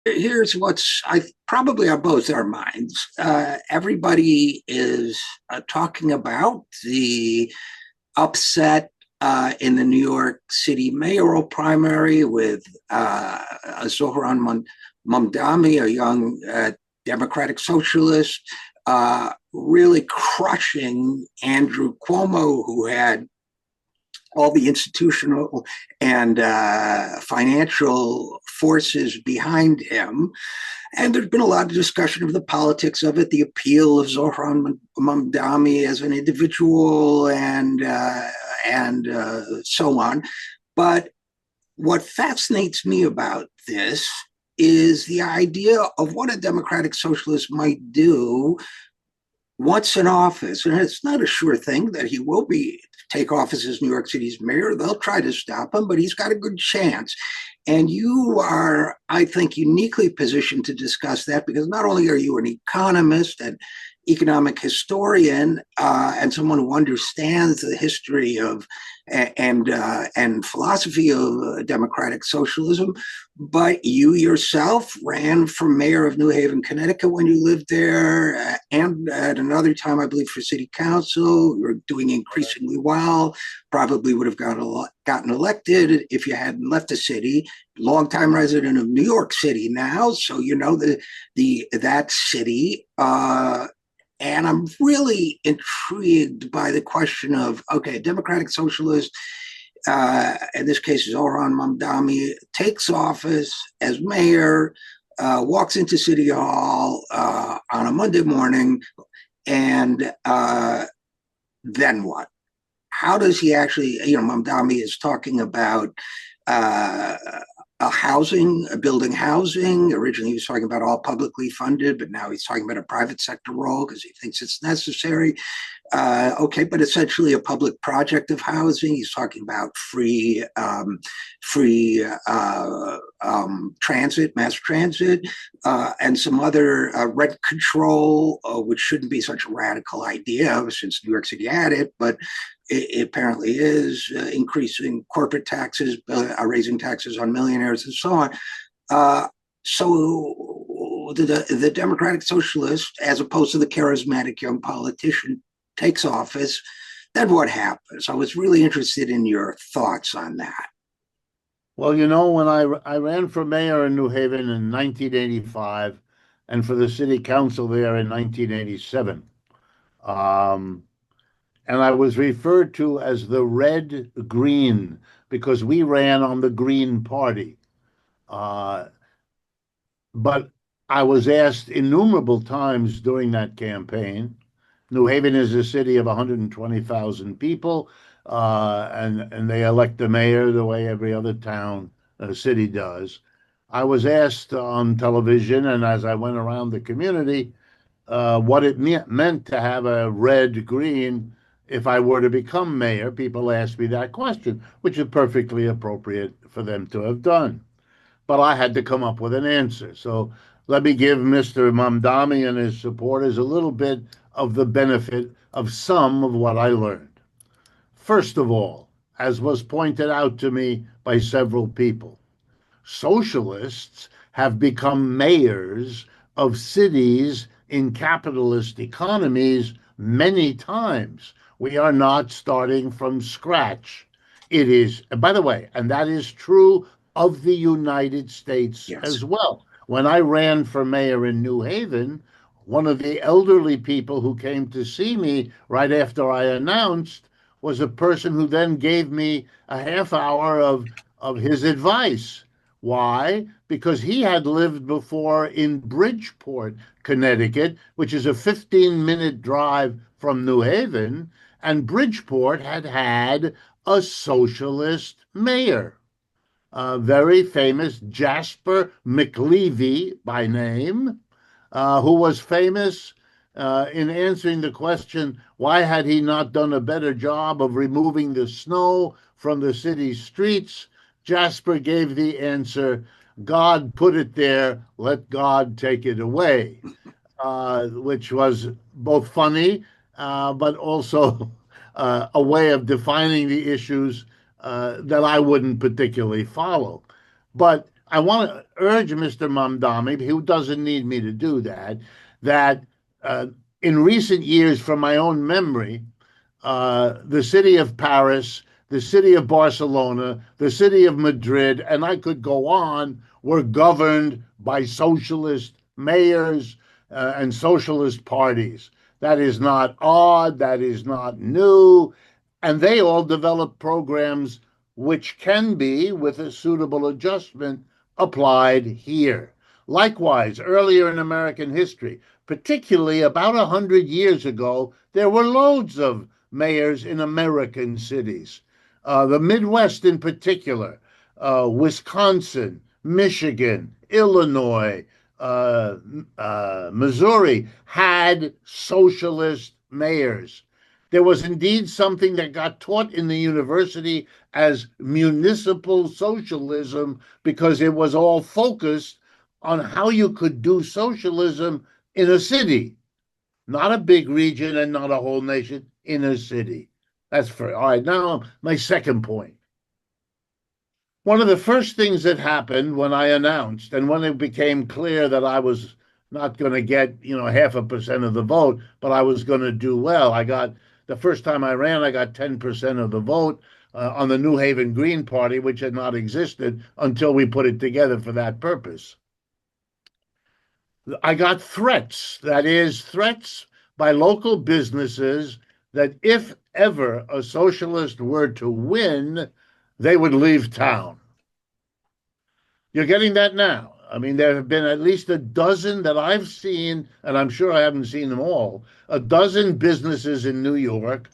Here's what's I probably on both our minds. Everybody is talking about the upset in the New York City mayoral primary with Zohran Mamdani, a young Democratic socialist, really crushing Andrew Cuomo, who had all the institutional and financial forces behind him. And there's been a lot of discussion of the politics of it, the appeal of Zohran Mamdani as an individual, and so on. But what fascinates me about this is the idea of what a democratic socialist might do once in office. And it's not a sure thing that he will be take office as New York City's mayor. They'll try to stop him, but he's got a good chance. And you are, I think, uniquely positioned to discuss that because not only are you an economist and economic historian and someone who understands the history of and philosophy of democratic socialism, but you yourself ran for mayor of New Haven, Connecticut when you lived there, and at another time, I believe, for city council. You're doing increasingly well. Probably would have gotten elected if you hadn't left the city. Longtime resident of New York City now, so you know that city. And I'm really intrigued by the question of, okay, democratic socialist, in this case, Zohran Mamdani, takes office as mayor, walks into City Hall on a Monday morning, and then what? How does he actually, Mamdani is talking about building housing. Originally, he was talking about all publicly funded, but now he's talking about a private sector role because he thinks it's necessary. Okay, but essentially a public project of housing. He's talking about free transit, mass transit, and some other rent control, which shouldn't be such a radical idea since New York City had it, but it apparently is increasing corporate taxes, raising taxes on millionaires, and so on. So the Democratic Socialist, as opposed to the charismatic young politician, takes office. Then what happens? I was really interested in your thoughts on that. Well, when I ran for mayor in New Haven in 1985 and for the city council there in 1987, um, and I was referred to as the Red Green because we ran on the Green Party. Uh, but I was asked innumerable times during that campaign. New Haven is a city of 120,000 people, and they elect the mayor the way every other town, city does. I was asked on television and as I went around the community what it meant to have a red green if I were to become mayor. People asked me that question, which is perfectly appropriate for them to have done. But I had to come up with an answer. So let me give Mr. Mamdani and his supporters a little bit of the benefit of some of what I learned. First of all, as was pointed out to me by several people, socialists have become mayors of cities in capitalist economies many times. We are not starting from scratch. It is, by the way, and that is true of the United States Yes. as well. When I ran for mayor in New Haven, one of the elderly people who came to see me right after I announced was a person who then gave me a half hour of his advice. Why? Because he had lived before in Bridgeport, Connecticut, which is a 15-minute drive from New Haven, and Bridgeport had had a socialist mayor, a very famous Jasper McLevy by name, who was famous in answering the question, why had he not done a better job of removing the snow from the city streets? Jasper gave the answer, God put it there, let God take it away, which was both funny, but also a way of defining the issues that I wouldn't particularly follow. But I want to urge Mr. Mamdani, who doesn't need me to do that, that uh, in recent years, from my own memory, the city of Paris, the city of Barcelona, the city of Madrid, and I could go on, were governed by socialist mayors and socialist parties. That is not odd, that is not new. And they all developed programs which can be, with a suitable adjustment, applied here. Likewise, earlier in American history, particularly about 100 years ago, there were loads of mayors in American cities. The Midwest, in particular, Wisconsin, Michigan, Illinois, Missouri, had socialist mayors. There was indeed something that got taught in the university as municipal socialism because it was all focused on how you could do socialism in a city, not a big region and not a whole nation, in a city. That's for all right. Now, my second point. One of the first things that happened when I announced and when it became clear that I was not going to get, 0.5% of the vote, but I was going to do well. The first time I ran, I got 10% of the vote on the New Haven Green Party, which had not existed until we put it together for that purpose. I got threats, that is, threats by local businesses that if ever a socialist were to win, they would leave town. You're getting that now. I mean, there have been at least a dozen that I've seen, and I'm sure I haven't seen them all, a dozen businesses in New York,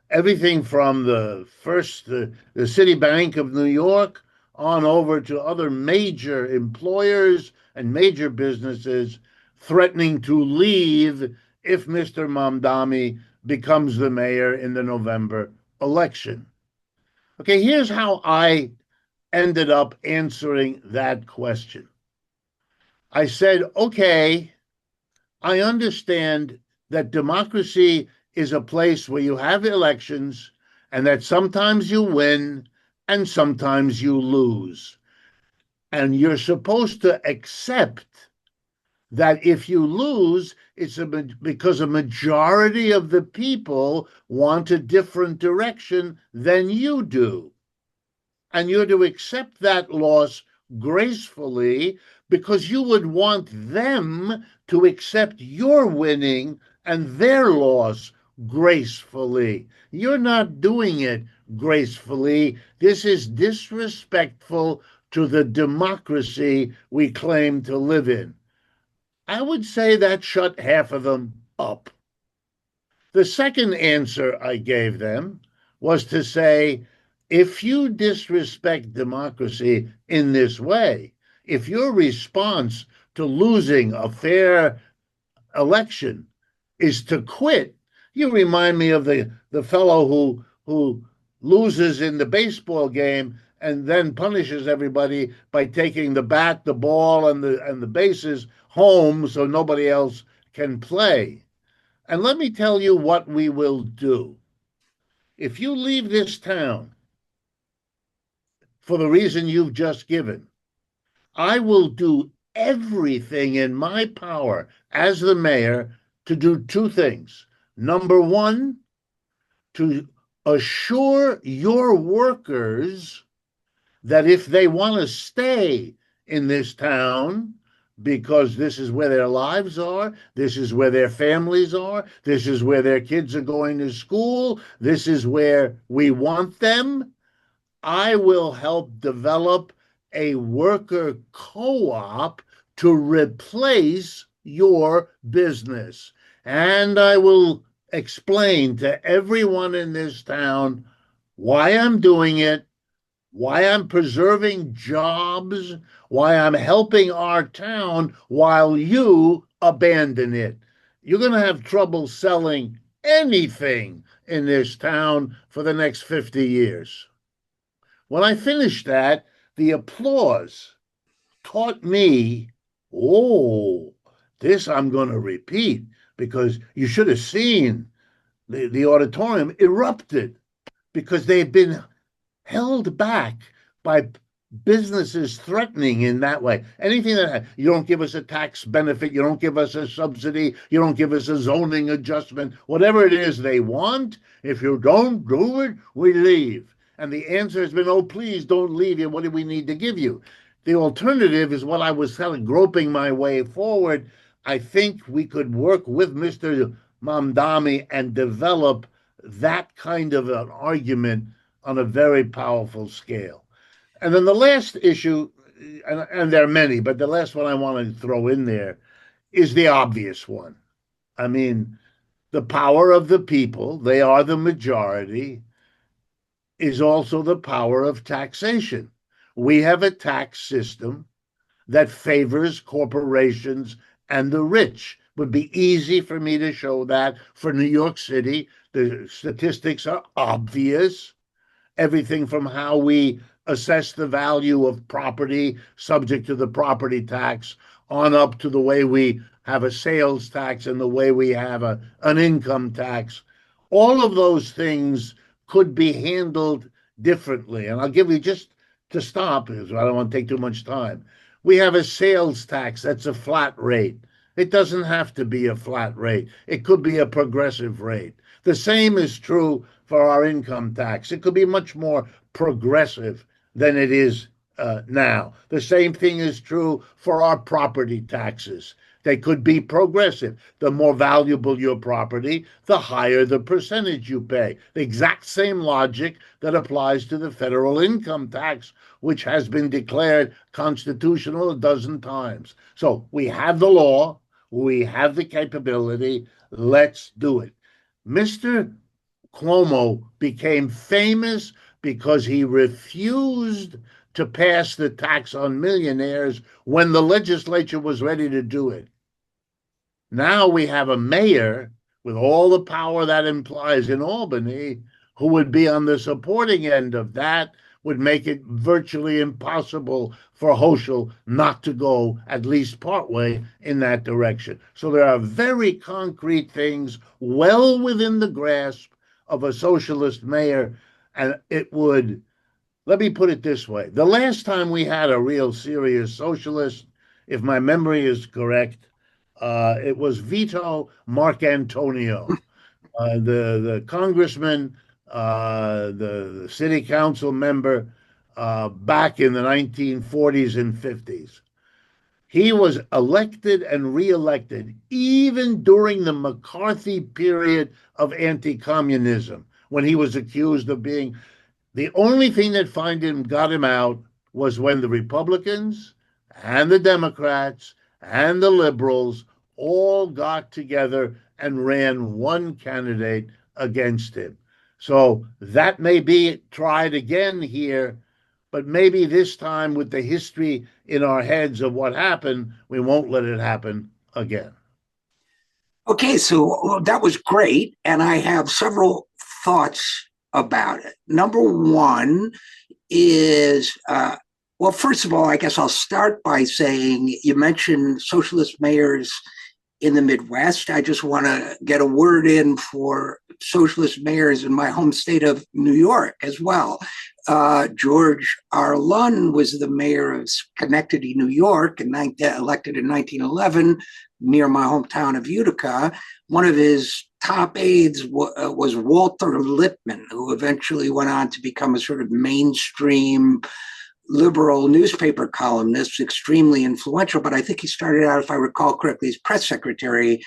everything from the Citibank of New York on over to other major employers and major businesses threatening to leave if Mr. Mamdani becomes the mayor in the November election. Okay, here's how I ended up answering that question. I said, okay, I understand that democracy is a place where you have elections and that sometimes you win and sometimes you lose. And you're supposed to accept that if you lose, it's because a majority of the people want a different direction than you do. And you're to accept that loss gracefully because you would want them to accept your winning and their loss gracefully. You're not doing it gracefully. This is disrespectful to the democracy we claim to live in. I would say that shut half of them up. The second answer I gave them was to say, if you disrespect democracy in this way, if your response to losing a fair election is to quit, you remind me of the fellow who loses in the baseball game and then punishes everybody by taking the bat, the ball, and the bases home so nobody else can play. And let me tell you what we will do. If you leave this town for the reason you've just given, I will do everything in my power as the mayor to do two things. Number one, to assure your workers that if they want to stay in this town, because this is where their lives are, this is where their families are, this is where their kids are going to school, this is where we want them, I will help develop a worker co-op to replace your business. And I will explain to everyone in this town why I'm doing it, why I'm preserving jobs, why I'm helping our town while you abandon it. You're going to have trouble selling anything in this town for the next 50 years. When I finished that, the applause taught me, oh, this I'm going to repeat, because you should have seen the auditorium erupted because they've been held back by businesses threatening in that way. Anything that you don't give us a tax benefit, you don't give us a subsidy, you don't give us a zoning adjustment, whatever it is they want, if you don't do it, we leave. And the answer has been, oh, please don't leave. What do we need to give you? The alternative is what I was telling, groping my way forward. I think we could work with Mr. Mamdani and develop that kind of an argument on a very powerful scale. And then the last issue, and there are many, but the last one I want to throw in there is the obvious one. I mean, the power of the people, they are the majority, is also the power of taxation. We have a tax system that favors corporations and the rich. It would be easy for me to show that for New York City. The statistics are obvious. Everything from how we assess the value of property subject to the property tax on up to the way we have a sales tax and the way we have an income tax. All of those things could be handled differently. And I'll give you, just to stop, because I don't want to take too much time. We have a sales tax that's a flat rate. It doesn't have to be a flat rate. It could be a progressive rate. The same is true for our income tax. It could be much more progressive than it is now. The same thing is true for our property taxes. They could be progressive. The more valuable your property, the higher the percentage you pay. The exact same logic that applies to the federal income tax, which has been declared constitutional a dozen times. So we have the law, we have the capability, let's do it. Mr. Cuomo became famous because he refused to pass the tax on millionaires when the legislature was ready to do it. Now we have a mayor with all the power that implies in Albany who would be on the supporting end of that, would make it virtually impossible for Hochul not to go at least partway in that direction. So there are very concrete things well within the grasp of a socialist mayor, and it would, let me put it this way. The last time we had a real serious socialist, if my memory is correct, it was Vito Marcantonio, the congressman, the city council member back in the 1940s and 50s. He was elected and reelected even during the McCarthy period of anti-communism, when he was accused of being. The only thing that got him out was when the Republicans and the Democrats and the liberals all got together and ran one candidate against him. So that may be tried again here, but maybe this time, with the history in our heads of what happened, we won't let it happen again. Okay, so that was great. And I have several thoughts about it. Number one is, well, first of all, I guess I'll start by saying you mentioned socialist mayors in the Midwest. I just want to get a word in for socialist mayors in my home state of New York as well. George R. Lunn was the mayor of Schenectady, New York, and elected in 1911 near my hometown of Utica. One of his top aides was Walter Lippmann, who eventually went on to become a sort of mainstream liberal newspaper columnist, extremely influential. But I think he started out, if I recall correctly, as press secretary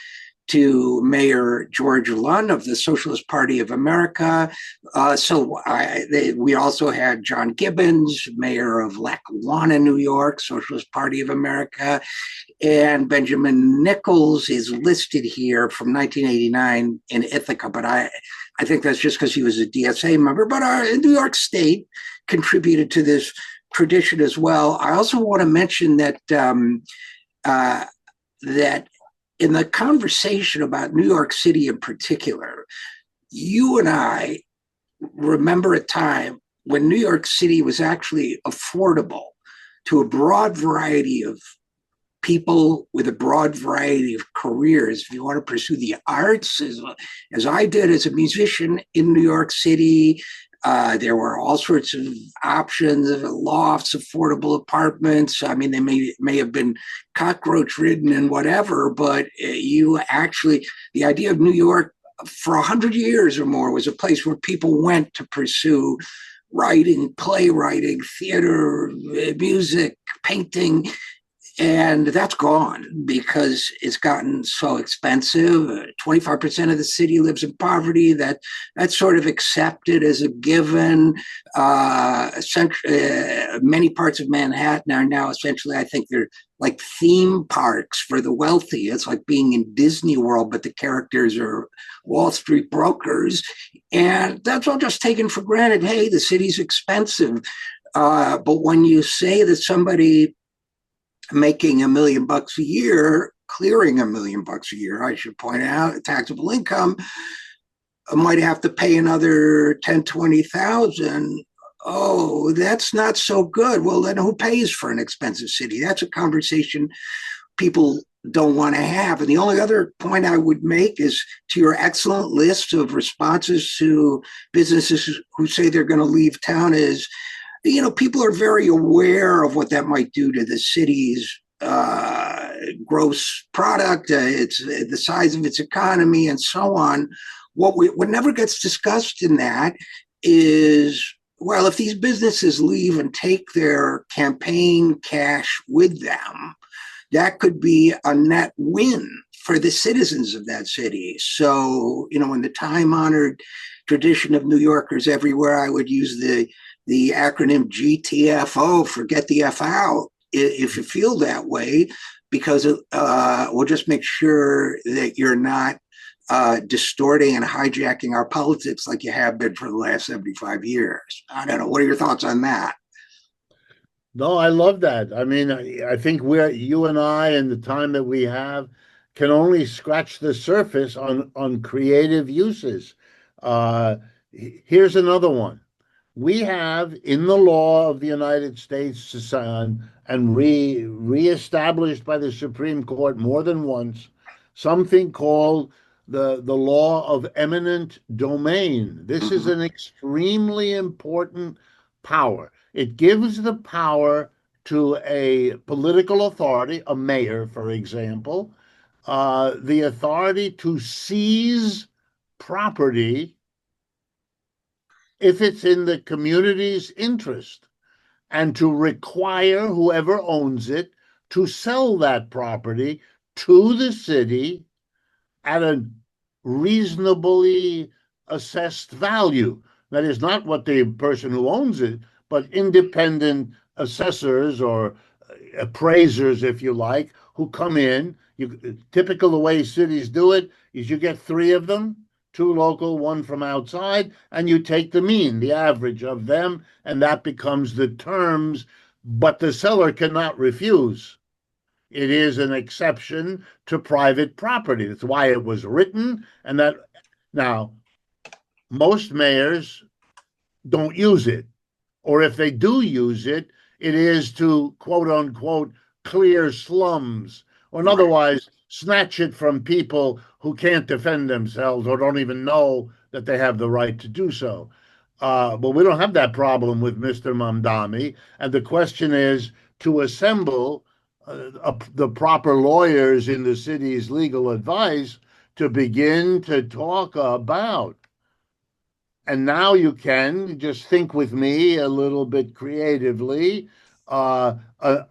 to Mayor George Lunn of the Socialist Party of America. We also had John Gibbons, mayor of Lackawanna, New York, Socialist Party of America. And Benjamin Nichols is listed here from 1989 in Ithaca, but I think that's just because he was a DSA member. But New York State contributed to this tradition as well. I also want to mention that that in the conversation about New York City in particular, you and I remember a time when New York City was actually affordable to a broad variety of people with a broad variety of careers. If you want to pursue the arts, as I did as a musician in New York City, There were all sorts of options, lofts, affordable apartments. I mean, they may have been cockroach ridden and whatever, but you actually, the idea of New York for 100 years or more was a place where people went to pursue writing, playwriting, theater, music, painting, and that's gone because it's gotten so expensive. 25% of the city lives in poverty. That's sort of accepted as a given. Many parts of Manhattan are now essentially, I think, they're like theme parks for the wealthy. It's like being in Disney World, but the characters are Wall Street brokers, and that's all just taken for granted. Hey, the city's expensive. But when you say that somebody making $1 million a year, clearing $1 million a year, I should point out, taxable income, might have to pay another 10, 20,000. Oh, that's not so good. Well, then who pays for an expensive city? That's a conversation people don't want to have. And the only other point I would make is to your excellent list of responses to businesses who say they're going to leave town is, people are very aware of what that might do to the city's gross product, it's the size of its economy, and so on. What never gets discussed in that is, well, if these businesses leave and take their campaign cash with them, that could be a net win for the citizens of that city. So, in the time-honored tradition of New Yorkers everywhere, I would use the acronym GTFO, forget the F out, if you feel that way, because we'll just make sure that you're not distorting and hijacking our politics like you have been for the last 75 years. I don't know. What are your thoughts on that? No, I love that. I mean, I think you and I and the time that we have can only scratch the surface on creative uses. Uh, Here's another one. We have in the law of the United States and reestablished by the Supreme Court more than once something called the law of eminent domain. This is Mm-hmm. an extremely important power. It gives the power to a political authority, a mayor, for example, the authority to seize property if it's in the community's interest, and to require whoever owns it to sell that property to the city at a reasonably assessed value. That is not what the person who owns it, but independent assessors or appraisers, if you like, who come in. Typical the way cities do it is you get three of them, two local, one from outside, and you take the mean, the average of them, and that becomes the terms, but the seller cannot refuse. It is an exception to private property. That's why it was written, and that now most mayors don't use it, or if they do use it, it is to quote unquote clear slums, or Right. otherwise snatch it from people who can't defend themselves or don't even know that they have the right to do so. But we don't have that problem with Mr. Mamdani. And the question is to assemble the proper lawyers in the city's legal advice to begin to talk about. And now you can just think with me a little bit creatively. Uh, a,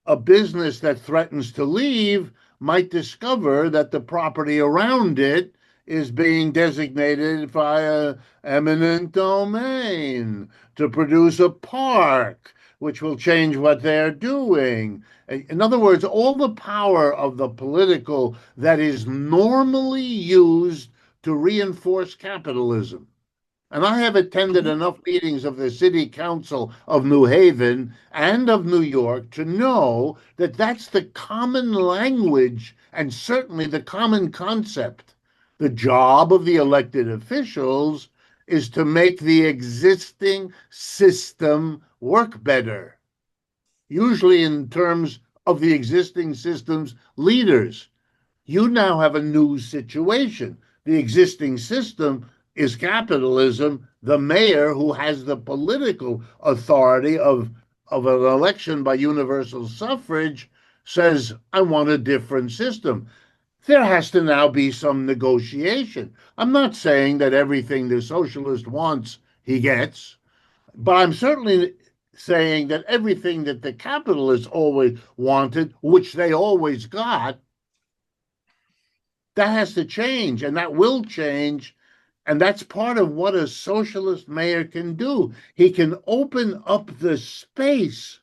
a business that threatens to leave might discover that the property around it is being designated via eminent domain to produce a park, which will change what they're doing. In other words, all the power of the political that is normally used to reinforce capitalism. And I have attended enough meetings of the City Council of New Haven and of New York to know that that's the common language and certainly the common concept. The job of the elected officials is to make the existing system work better, usually in terms of the existing system's leaders. You now have a new situation. The existing system is capitalism, the mayor, who has the political authority of an election by universal suffrage, says, I want a different system. There has to now be some negotiation. I'm not saying that everything the socialist wants, he gets, but I'm certainly saying that everything that the capitalists always wanted, which they always got, that has to change, and that will change. And that's part of what a socialist mayor can do. He can open up the space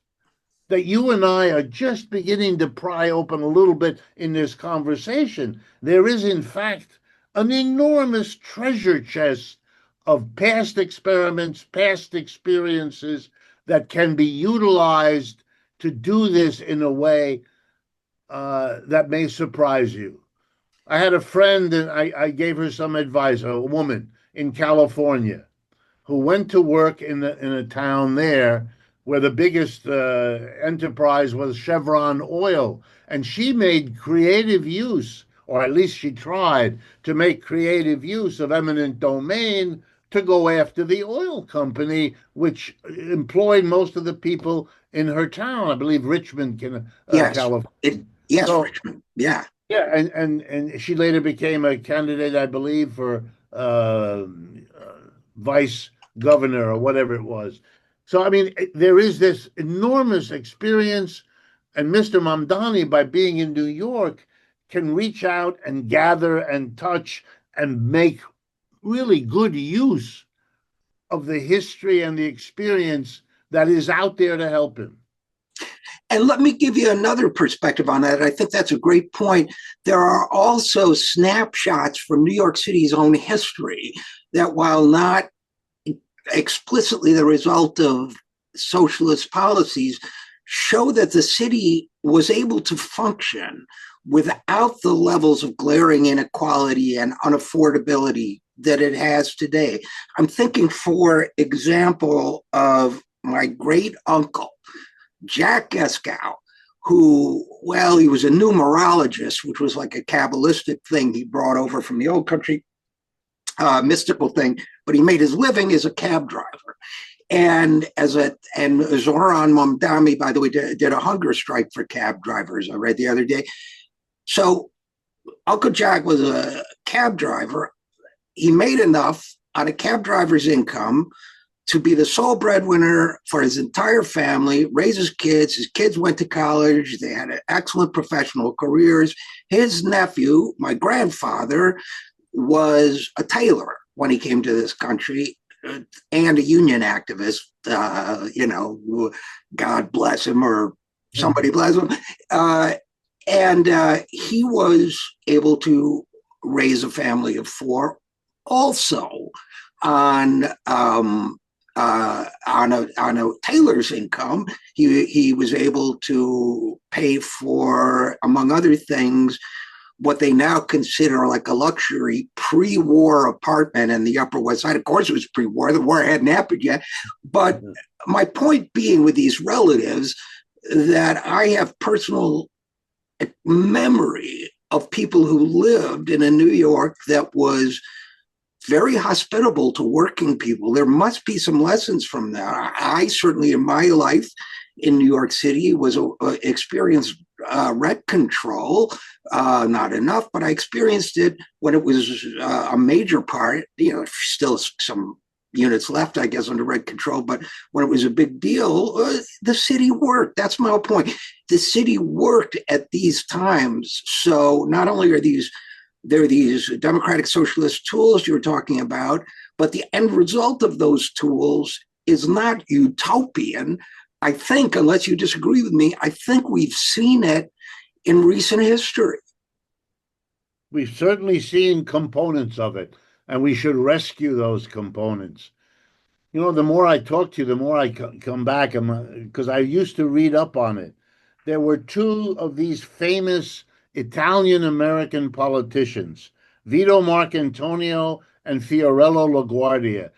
that you and I are just beginning to pry open a little bit in this conversation. There is, in fact, an enormous treasure chest of past experiments, past experiences that can be utilized to do this in a way that may surprise you. I had a friend, and I gave her some advice, a woman in California who went to work in a town there where the biggest enterprise was Chevron Oil, and she made creative use, or at least she tried to make creative use of eminent domain to go after the oil company, which employed most of the people in her town. I believe Richmond, Yes, California. yes, So Richmond. Yeah. yeah, and she later became a candidate, I believe, for vice governor or whatever it was. So I mean, there is this enormous experience, and Mr. Mamdani, by being in New York, can reach out and gather and touch and make really good use of the history and the experience that is out there to help him. And let me give you another perspective on that. I think that's a great point. There are also snapshots from New York City's own history that, while not explicitly the result of socialist policies, show that the city was able to function without the levels of glaring inequality and unaffordability that it has today. I'm thinking, for example, of my great uncle, Jack Eskow, who, well, he was a numerologist, which was like a Kabbalistic thing he brought over from the old country, mystical thing, but he made his living as a cab driver. And Zoran Mamdani, by the way, did a hunger strike for cab drivers, I read the other day. So Uncle Jack was a cab driver. He made enough on a cab driver's income to be the sole breadwinner for his entire family, raise his kids. His kids went to college. They had excellent professional careers. His nephew, my grandfather, was a tailor when he came to this country, and a union activist. God bless him, or somebody bless him. And he was able to raise a family of four, also on a tailor's income. He was able to pay for, among other things, what they now consider like a luxury pre-war apartment in the Upper West Side. Of course, it was pre-war. The war hadn't happened yet. But my point being, with these relatives, that I have personal memory of people who lived in a New York that was very hospitable to working people. There must be some lessons from that. I certainly, in my life in New York City, was experienced rent control. Not enough, but I experienced it when it was a major part. Still some units left, I guess, under rent control, but when it was a big deal, the city worked. That's my whole point. The city worked at these times. So not only are there are these democratic socialist tools you're talking about, but the end result of those tools is not utopian. I think, unless you disagree with me, I think we've seen it in recent history. We've certainly seen components of it, and we should rescue those components. The more I talk to you, the more I come back, because I used to read up on it. There were two of these famous Italian-American politicians, Vito Marcantonio and Fiorello LaGuardia.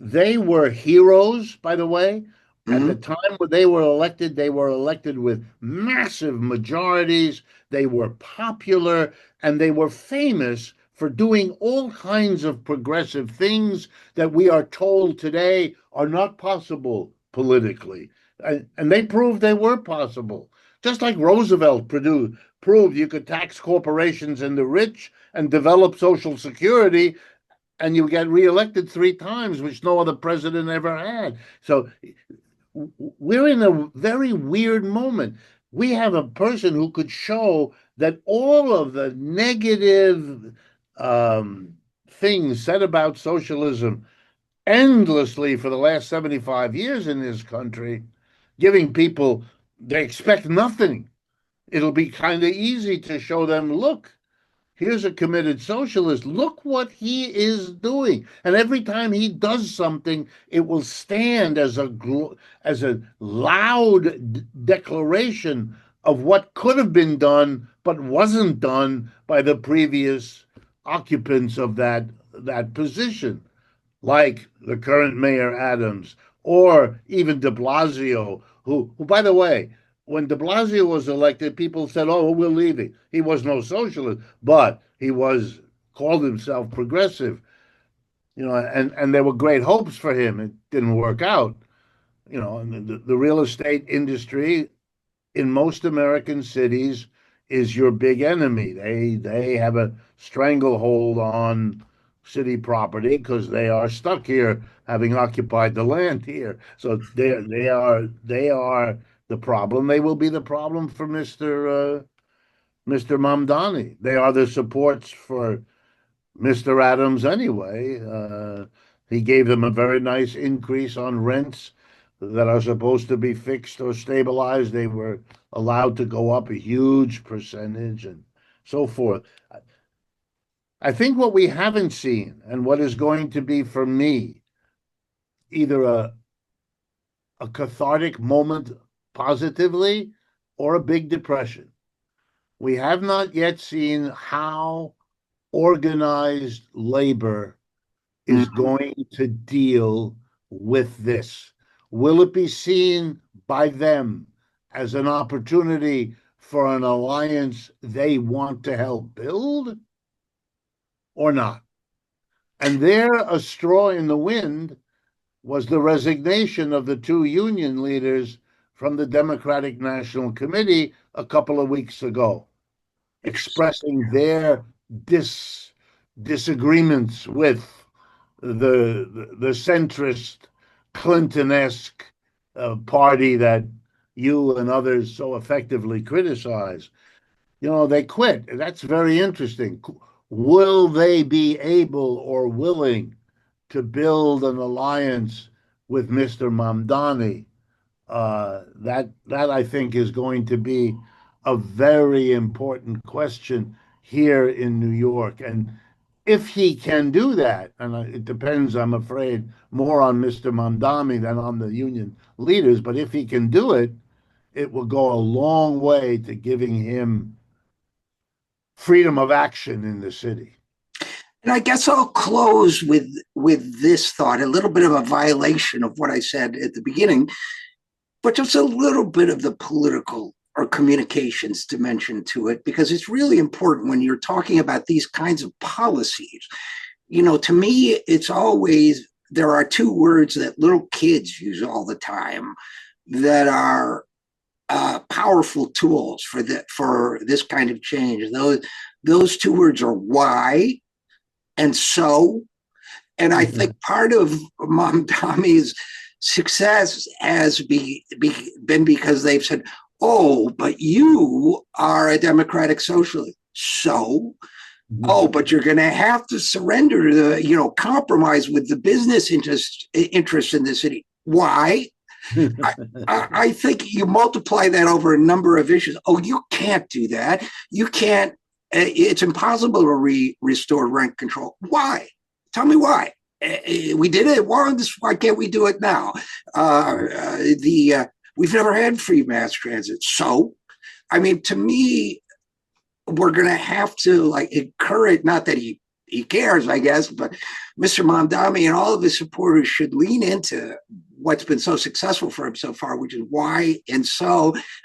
They were heroes, by the way. At the time when they were elected with massive majorities. They were popular, and they were famous for doing all kinds of progressive things that we are told today are not possible politically. And they proved they were possible. Just like Roosevelt proved you could tax corporations and the rich and develop Social Security, and you get reelected 3 times, which no other president ever had. So we're in a very weird moment. We have a person who could show that all of the negative things said about socialism endlessly for the last 75 years in this country, giving people, they expect nothing. It'll be kind of easy to show them, look, here's a committed socialist. Look what he is doing. And every time he does something, it will stand as a loud declaration of what could have been done but wasn't done by the previous occupants of that position, like the current Mayor Adams, or even de Blasio, who by the way, when de Blasio was elected, people said, oh, we're leaving. He was no socialist, but he called himself progressive, and there were great hopes for him. It didn't work out. And the real estate industry in most American cities is your big enemy. They have a stranglehold on city property because they are stuck here, having occupied the land here. So they are the problem. They will be the problem for Mr. Mamdani. They are the supports for Mr. Adams anyway. He gave them a very nice increase on rents that are supposed to be fixed or stabilized. They were allowed to go up a huge percentage and so forth. I think what we haven't seen, and what is going to be for me either a cathartic moment positively or a big depression. We have not yet seen how organized labor is going to deal with this. Will it be seen by them as an opportunity for an alliance they want to help build or not? And there, a straw in the wind was the resignation of the 2 union leaders from the Democratic National Committee a couple of weeks ago, expressing their disagreements with the centrist Clinton-esque party that you and others so effectively criticize. They quit. That's very interesting. Will they be able or willing to build an alliance with Mr. Mamdani? That I think is going to be a very important question here in New York. And if he can do that, and it depends, I'm afraid, more on Mr. Mamdani than on the union leaders, but if he can do it, it will go a long way to giving him freedom of action in the city. And I guess I'll close with this thought, a little bit of a violation of what I said at the beginning, but just a little bit of the political or communications dimension to it, because it's really important when you're talking about these kinds of policies. To me, it's always, there are 2 words that little kids use all the time that are powerful tools for this kind of change. Those 2 words are why and so. And I think part of Mamdani's success has been because they've said, oh, but you are a democratic socialist. So, but you're going to have to surrender to compromise with the business interest in the city. Why? I think you multiply that over a number of issues. Oh, you can't do that. You can't. It's impossible to restore rent control. Why? Tell me why. We did it once. Why can't we do it now? We've never had free mass transit. So, to me, we're going to have to encourage, not that he cares, I guess, but Mr. Mamdani and all of his supporters should lean into what's been so successful for him so far, which is why. And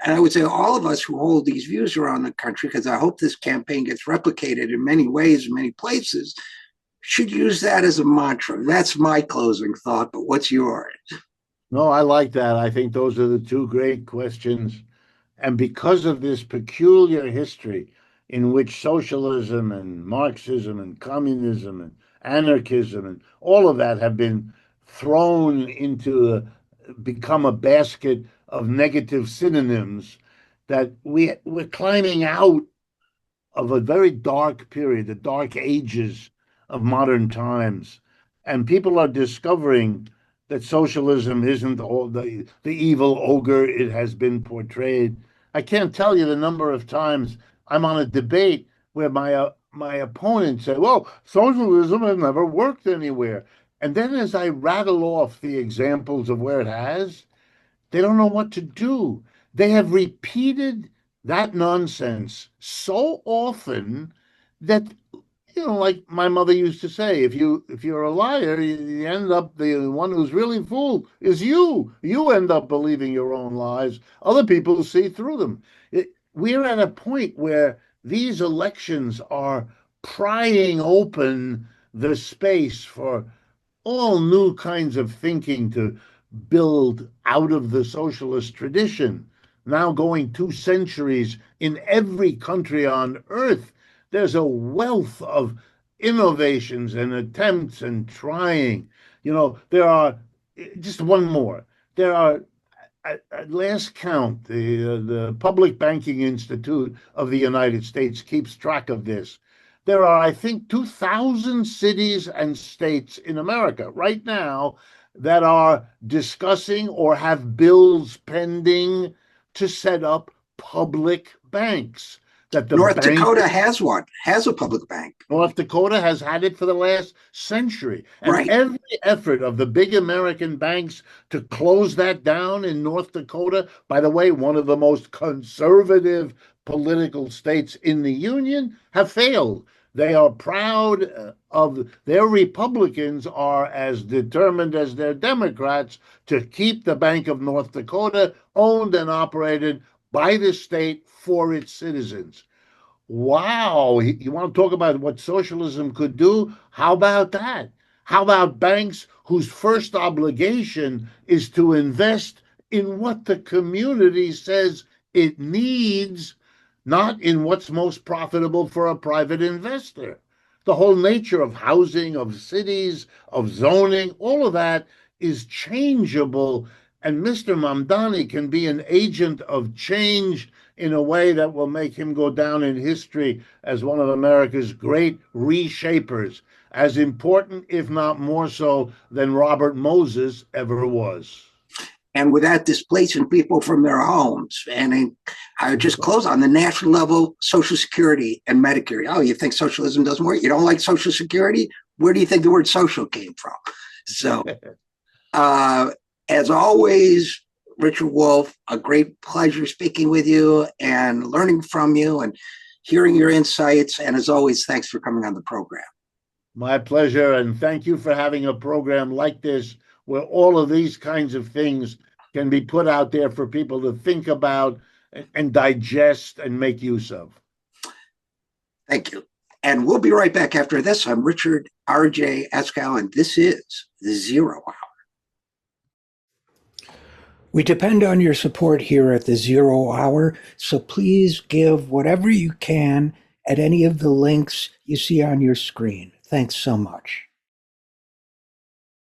I would say all of us who hold these views around the country, because I hope this campaign gets replicated in many ways, in many places, should use that as a mantra. That's my closing thought, but what's yours? No, I like that. I think those are the two great questions. And because of this peculiar history in which socialism and Marxism and communism and anarchism and all of that have been thrown into become a basket of negative synonyms, that we're climbing out of a very dark period, the dark ages of modern times. And people are discovering that socialism isn't all the evil ogre it has been portrayed. I can't tell you the number of times I'm on a debate where my opponent said, "Well, socialism has never worked anywhere." And then as I rattle off the examples of where it has, they don't know what to do. They have repeated that nonsense so often that, like my mother used to say, if you're a liar, you end up, the one who's really fooled is you. You end up believing your own lies. Other people see through them. We're at a point where these elections are prying open the space for all new kinds of thinking to build out of the socialist tradition. Now going 2 centuries in every country on earth, there's a wealth of innovations and attempts and trying. There are, just one more. There are, at last count, the Public Banking Institute of the United States keeps track of this. There are, I think, 2,000 cities and states in America right now that are discussing or have bills pending to set up public banks. That the North Dakota has a public bank. North Dakota has had it for the last century. And right. Every effort of the big American banks to close that down in North Dakota, by the way, one of the most conservative political states in the Union, have failed. They are proud of their Republicans are as determined as their Democrats to keep the Bank of North Dakota owned and operated by the state for its citizens. Wow, you want to talk about what socialism could do? How about that? How about banks whose first obligation is to invest in what the community says it needs, not in what's most profitable for a private investor? The whole nature of housing, of cities, of zoning, all of that is changeable. And Mr. Mamdani can be an agent of change in a way that will make him go down in history as one of America's great reshapers, as important, if not more so, than Robert Moses ever was. And without displacing people from their homes. And I just close on the national level, Social Security and Medicare. Oh, you think socialism doesn't work? You don't like Social Security? Where do you think the word social came from? So, as always, Richard Wolff, a great pleasure speaking with you and learning from you and hearing your insights. And as always, thanks for coming on the program. My pleasure. And thank you for having a program like this where all of these kinds of things can be put out there for people to think about and digest and make use of. Thank you. And we'll be right back after this. I'm Richard RJ Eskow, and this is the Zero Hour. We depend on your support here at the Zero Hour, so please give whatever you can at any of the links you see on your screen. Thanks so much.